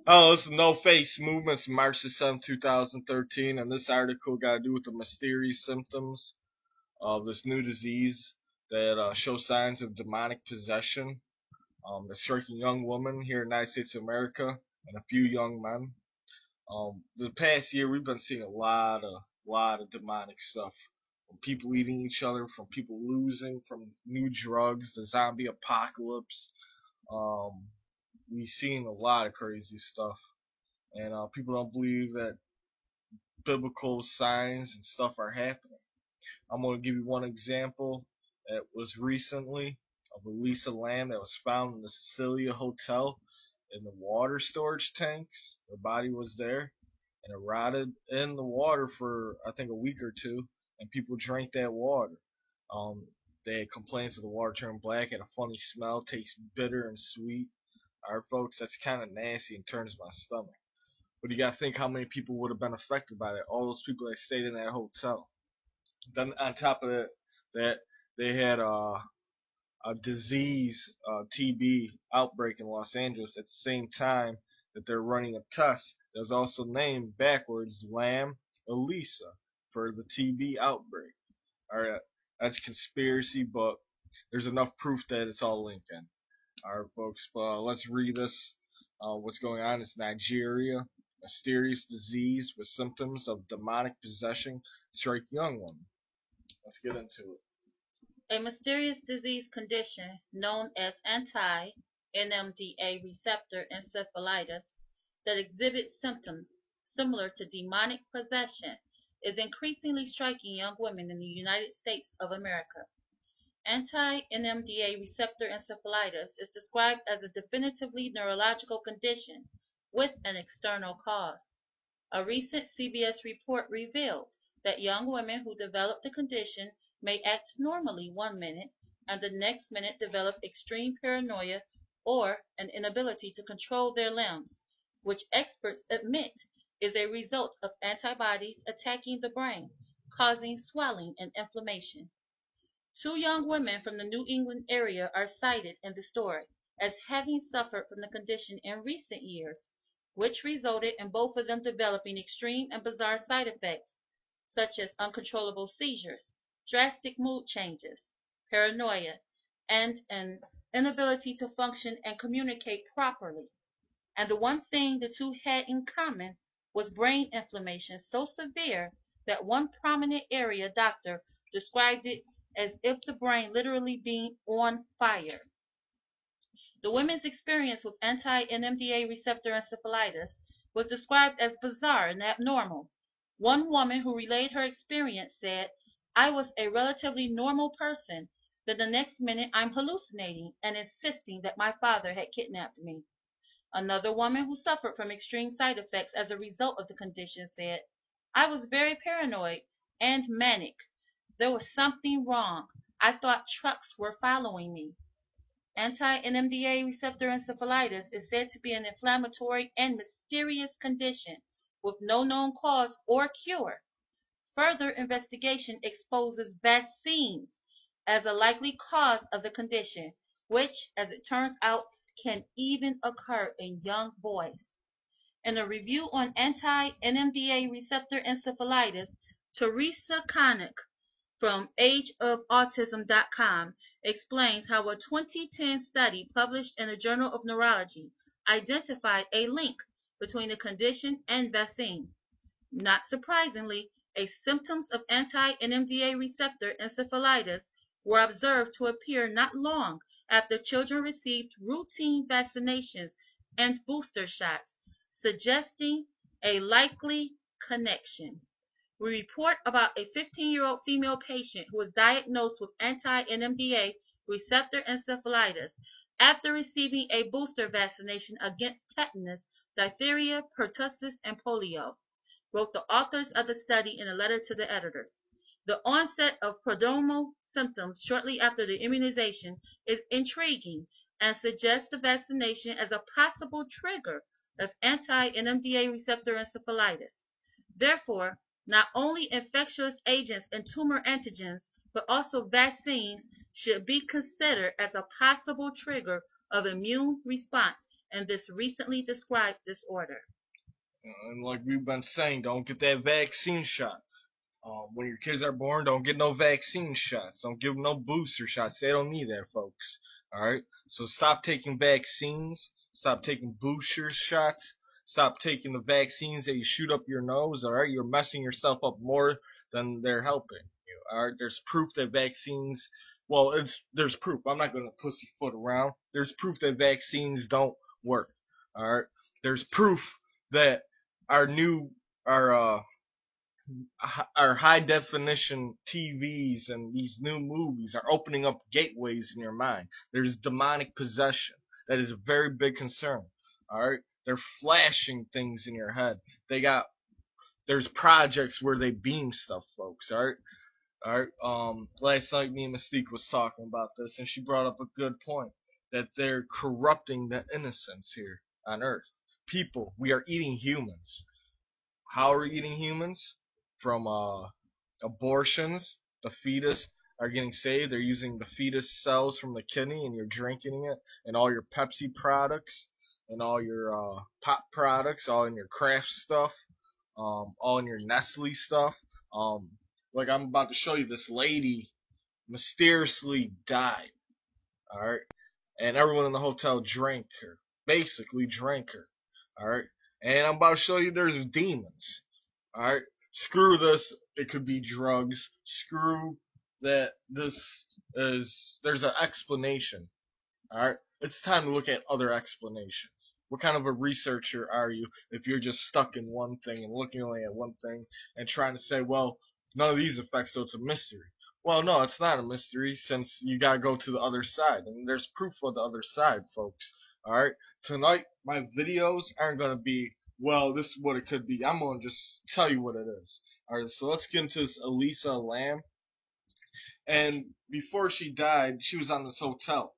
Oh, it's No Face Movements, March the 7th, 2013, and this article got to do with the mysterious symptoms of this new disease that show signs of demonic possession. That's striking young women here in the United States of America and a few young men. The past year, we've been seeing a lot of demonic stuff. From people eating each other, from people losing, from new drugs, the zombie apocalypse. Um, we've seen a lot of crazy stuff, and people don't believe that biblical signs and stuff are happening. I'm going to give you one example that was recently of Elisa Lam that was found in the Sicilia Hotel in the water storage tanks. Her body was there and it rotted in the water for I think a week or two, and people drank that water. Um, they had complaints that the water turned black, had a funny smell, tastes bitter and sweet. Alright, folks, that's kind of nasty and turns my stomach. But you gotta think how many people would have been affected by that. All those people that stayed in that hotel. Then on top of that they had a disease, TB outbreak in Los Angeles at the same time that they're running a test that was also named backwards Lam Elisa for the TB outbreak. All right, that's conspiracy, but there's enough proof that it's all linked in. All right, folks, let's read this. What's going on is Nigeria. Mysterious disease with symptoms of demonic possession strike young women. Let's get into it. A mysterious disease condition known as anti-NMDA receptor encephalitis that exhibits symptoms similar to demonic possession is increasingly striking young women in the United States of America. Anti-NMDA receptor encephalitis is described as a definitively neurological condition with an external cause. A recent CBS report revealed that young women who develop the condition may act normally one minute and the next minute develop extreme paranoia or an inability to control their limbs, which experts admit is a result of antibodies attacking the brain, causing swelling and inflammation. Two young women from the New England area are cited in the story as having suffered from the condition in recent years, which resulted in both of them developing extreme and bizarre side effects, such as uncontrollable seizures, drastic mood changes, paranoia, and an inability to function and communicate properly. And the one thing the two had in common was brain inflammation so severe that one prominent area doctor described it as if the brain literally being on fire. The women's experience with anti-NMDA receptor encephalitis was described as bizarre and abnormal. One woman who relayed her experience said, "I was a relatively normal person, then the next minute I'm hallucinating and insisting that my father had kidnapped me." Another woman who suffered from extreme side effects as a result of the condition said, "I was very paranoid and manic. There was something wrong. I thought trucks were following me." Anti-NMDA receptor encephalitis is said to be an inflammatory and mysterious condition with no known cause or cure. Further investigation exposes vaccines as a likely cause of the condition, which, as it turns out, can even occur in young boys. In a review on anti-NMDA receptor encephalitis, Teresa Connick from ageofautism.com explains how a 2010 study published in the Journal of Neurology identified a link between the condition and vaccines. Not surprisingly, symptoms of anti-NMDA receptor encephalitis were observed to appear not long after children received routine vaccinations and booster shots, suggesting a likely connection. We report about a 15-year-old female patient who was diagnosed with anti-NMDA receptor encephalitis after receiving a booster vaccination against tetanus, diphtheria, pertussis, and polio, wrote the authors of the study in a letter to the editors. The onset of prodromal symptoms shortly after the immunization is intriguing and suggests the vaccination as a possible trigger of anti-NMDA receptor encephalitis. Therefore, not only infectious agents and tumor antigens, but also vaccines should be considered as a possible trigger of immune response in this recently described disorder. And like we've been saying, don't get that vaccine shot. When your kids are born, don't get no vaccine shots. Don't give them no booster shots. They don't need that, folks. Alright? So stop taking vaccines. Stop taking booster shots. Stop taking the vaccines that you shoot up your nose. Alright? You're messing yourself up more than they're helping you. Alright? There's proof that vaccines, well, there's proof. I'm not going to pussyfoot around. There's proof that vaccines don't work. Alright? There's proof that our our high definition TVs and these new movies are opening up gateways in your mind. There's demonic possession. That is a very big concern. Alright? They're flashing things in your head. There's projects where they beam stuff, folks, alright? Alright, last night me and Mystique was talking about this and she brought up a good point. That they're corrupting the innocence here on Earth. People, we are eating humans. How are we eating humans? From abortions. The fetus are getting saved. They're using the fetus cells from the kidney, and you're drinking it, and all your Pepsi products, and all your pop products, all in your Kraft stuff, all in your Nestle stuff. Like I'm about to show you, this lady mysteriously died. All right, and everyone in the hotel drank her, basically drank her. All right, and I'm about to show you there's demons. Alright? Screw this. It could be drugs. Screw that there's an explanation. Alright? It's time to look at other explanations. What kind of a researcher are you if you're just stuck in one thing and looking only at one thing and trying to say, well, none of these affects, so it's a mystery. Well, no, it's not a mystery since you gotta go to the other side. And there's proof of the other side, folks. Alright? Tonight, my videos aren't gonna be, well, this is what it could be. I'm gonna just tell you what it is. Alright, so let's get into this Elisa Lam. And before she died, she was on this hotel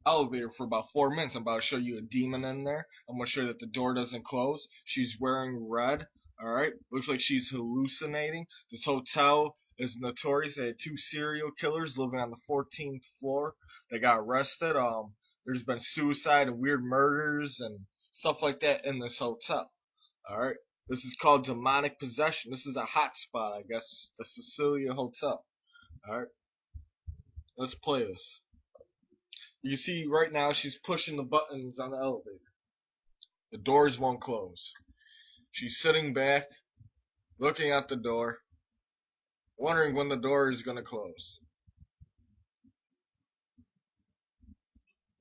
elevator for about 4 minutes. I'm about to show you a demon in there. I'm going to show you that the door doesn't close. She's wearing red. Alright? Looks like she's hallucinating. This hotel is notorious. They had 2 serial killers living on the 14th floor. They got arrested. There's been suicide and weird murders and stuff like that in this hotel. Alright? This is called Demonic Pissession. This is a hot spot, I guess. The Cecilia Hotel. Alright? Let's play this. You see right now she's pushing the buttons on the elevator. The doors won't close. She's sitting back, looking at the door, wondering when the door is going to close.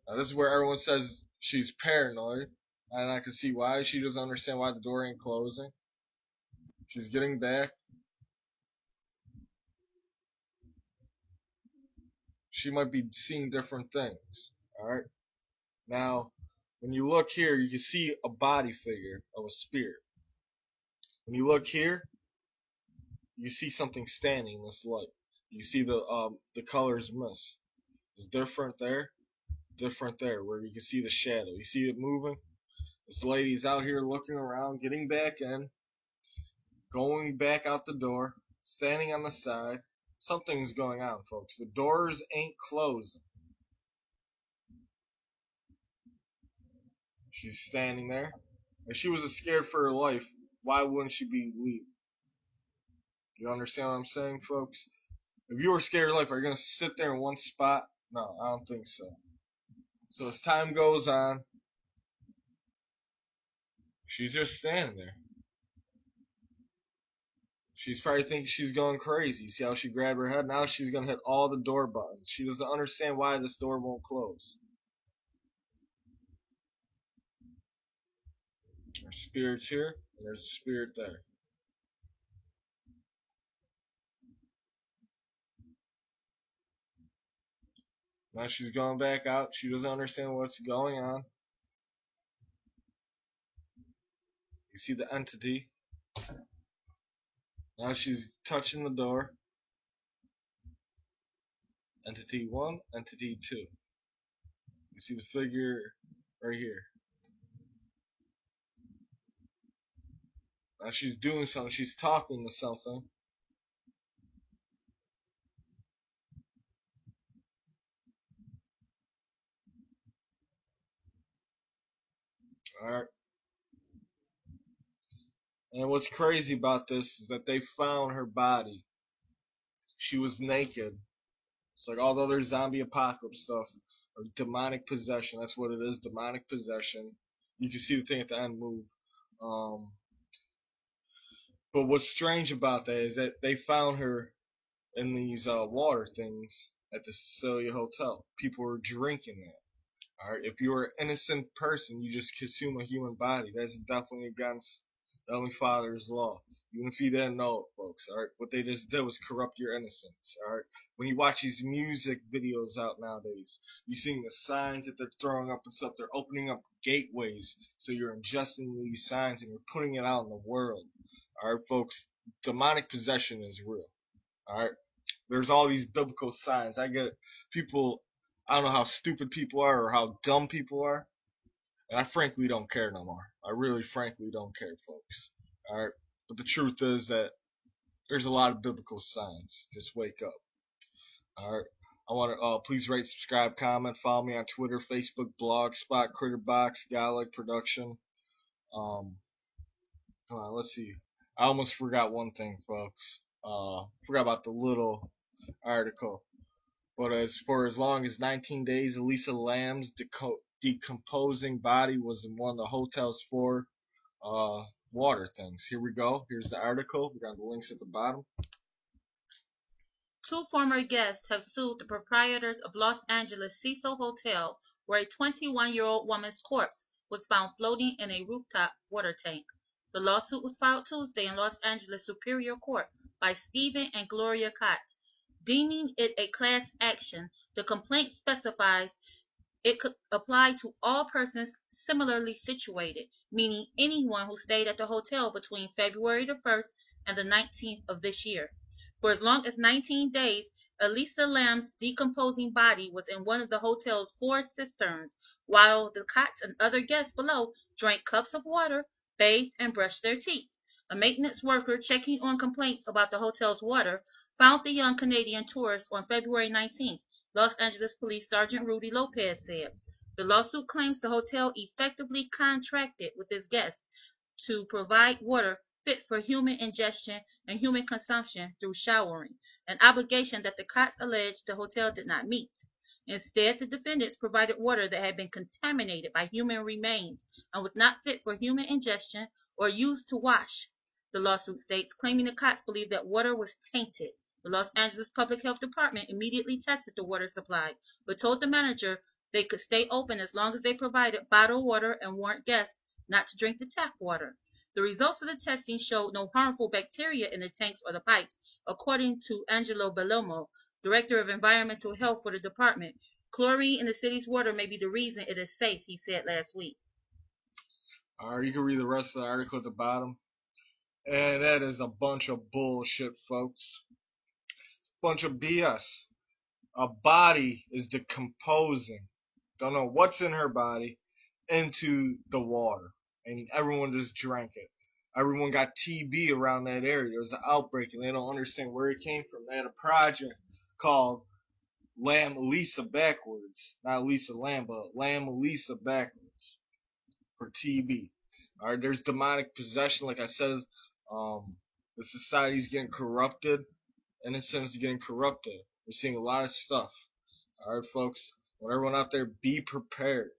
Now this is where everyone says she's paranoid, and I can see why. She doesn't understand why the door ain't closing. She's getting back. She might be seeing different things. Alright? Now, when you look here, you can see a body figure of a spirit. When you look here, you see something standing in this light. You see the colors miss. It's different there, where you can see the shadow. You see it moving? This lady's out here looking around, getting back in, going back out the door, standing on the side. Something's going on, folks. The doors ain't closing. She's standing there. If she was scared for her life, why wouldn't she be leaving? You understand what I'm saying, folks? If you were scared of life, are you going to sit there in one spot? No, I don't think so. So as time goes on, she's just standing there. She's probably thinking she's going crazy. You see how she grabbed her head? Now she's going to hit all the door buttons. She doesn't understand why this door won't close. There's spirits here, and there's a spirit there. Now she's going back out. She doesn't understand what's going on. You see the entity. Now she's touching the door. Entity 1, Entity 2. You see the figure right here. Now she's doing something. She's talking to something. And what's crazy about this is that they found her body. She was naked. It's like all the other zombie apocalypse stuff, or demonic possession. That's what it is, demonic possession. You can see the thing at the end move. Um, but what's strange about that is that they found her in these water things at the Cecilia Hotel. People were drinking it. All right, if you're an innocent person, you just consume a human body. That's definitely against the Heavenly Father's law. Even if you didn't know it, folks. All right, what they just did was corrupt your innocence. All right, when you watch these music videos out nowadays, you're seeing the signs that they're throwing up and stuff. They're opening up gateways, so you're ingesting these signs and you're putting it out in the world. All right, folks, demonic possession is real. All right, there's all these biblical signs. I get people. I don't know how stupid people are or how dumb people are, and I frankly don't care no more. I really frankly don't care, folks. All right, but the truth is that there's a lot of biblical signs. Just wake up. All right. I want to please rate, subscribe, comment, follow me on Twitter, Facebook, Blogspot, Critterbox, Gallic Production. Um, let's see. I almost forgot one thing, folks. Forgot about the little article. But as for as long as 19 days, Elisa Lam's decomposing body was in one of the hotel's four water things. Here we go. Here's the article. We got the links at the bottom. Two former guests have sued the proprietors of Los Angeles Cecil Hotel, where a 21-year-old woman's corpse was found floating in a rooftop water tank. The lawsuit was filed Tuesday in Los Angeles Superior Court by Stephen and Gloria Cott. Deeming it a class action, the complaint specifies it could apply to all persons similarly situated, meaning anyone who stayed at the hotel between February the 1st and the 19th of this year. For as long as 19 days, Elisa Lam's decomposing body was in one of the hotel's four cisterns, while the cots and other guests below drank cups of water, bathed, and brushed their teeth. A maintenance worker checking on complaints about the hotel's water found the young Canadian tourist on February 19th, Los Angeles Police Sergeant Rudy Lopez said. The lawsuit claims the hotel effectively contracted with its guests to provide water fit for human ingestion and human consumption through showering, an obligation that the cots alleged the hotel did not meet. Instead, the defendants provided water that had been contaminated by human remains and was not fit for human ingestion or used to wash, the lawsuit states, claiming the cots believed that water was tainted. The Los Angeles Public Health Department immediately tested the water supply, but told the manager they could stay open as long as they provided bottled water and warned guests not to drink the tap water. The results of the testing showed no harmful bacteria in the tanks or the pipes, according to Angelo Bellomo, Director of Environmental Health for the department. Chlorine in the city's water may be the reason it is safe, he said last week. All right, you can read the rest of the article at the bottom. And that is a bunch of bullshit, folks. It's a bunch of BS. A body is decomposing. Don't know what's in her body into the water. And everyone just drank it. Everyone got TB around that area. There was an outbreak and they don't understand where it came from. They had a project called Lam Elisa backwards. Not Elisa Lam, but Lam Elisa backwards for TB. Alright, there's demonic possession, like I said. The society's getting corrupted. Innocence is getting corrupted. We're seeing a lot of stuff. Alright, folks. Want everyone out there, be prepared.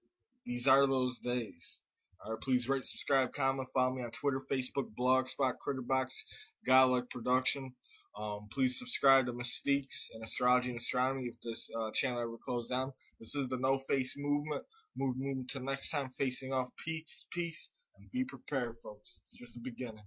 These are those days. Alright, please rate, subscribe, comment, follow me on Twitter, Facebook, Blogspot, Critterbox, Godlike Production. Please subscribe to Mystiques and Astrology and Astronomy if this channel ever closed down. This is the No Face Movement. Moving to next time, facing off peace, and be prepared, folks. It's just the beginning.